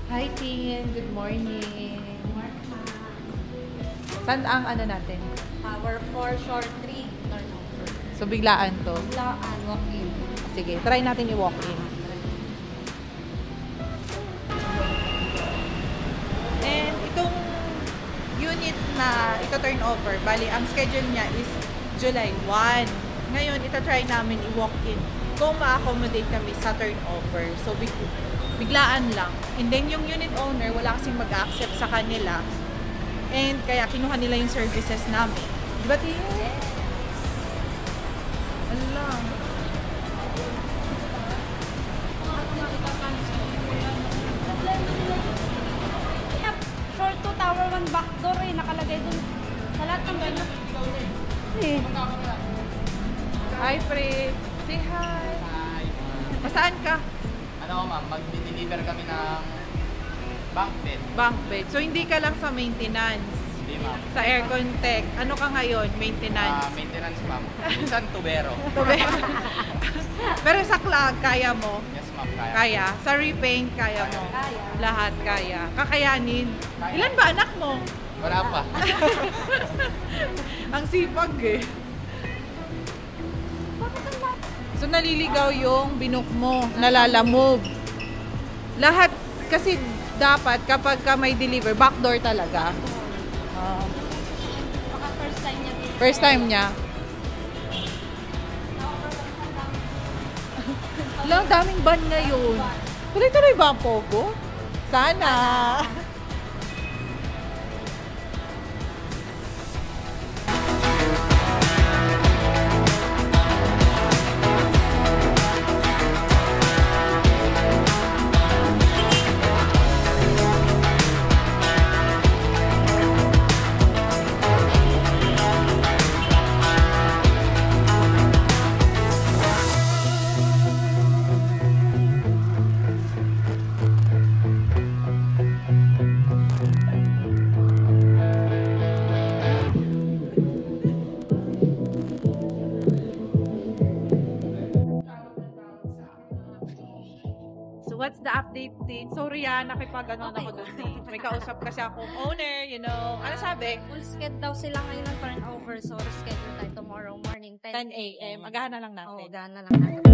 Hi, Tin. Good morning. Saan ang ano natin? Power 4, short 3, turnover. So, biglaan to. Biglaan, walk-in. Sige, try natin i-walk in. And itong unit na ito turnover, bali, ang schedule niya is July 1. Ngayon, ito-try namin i-walk in kung ma-accommodate kami sa turnover. So, biglaan lang. And then, yung unit owner, wala kasing mag-accept sa kanila. And kaya kinuha nila yung services namin. Diba, Tin? Yes. Allah. Short 2, tower 1, backdoor eh. Nakalagay dun. Sa lahat ng gano'n. Eh. Hi, Fritz. Say hi. Hi. Masaan ka? Ano ma'am, mag-deliver kami ng bunk bed. Bunk bed. So, hindi ka lang sa maintenance. Hindi ma'am. Sa aircon tech. Ano ka ngayon? Maintenance. Maintenance ma'am. Minsan tubero. Pero sa cloud, kaya mo? Yes ma'am, kaya. Kaya. Sa repaint, kaya mo? Kaya. Lahat kaya. Kakayanin. Kaya. Ilan ba anak mo? Wala pa. Ang sipag eh. So, naliligaw yung binook mo. Nalalamove. Lahat, kasi dapat kapag ka may deliver, backdoor talaga. Baka first time niya. First time niya. Alam, daming ban ngayon. Tuloy-tuloy ba ang Pogo? Sana. What's the update din? Sorry nakipag-ano ako doon din. May kausap kasi akong owner, you know. Ano sabi? Full schedule daw sila ngayon ng turnover. So, schedule tayo tomorrow morning, 10 a.m. Agahan na lang natin. Oo, agahan na lang natin.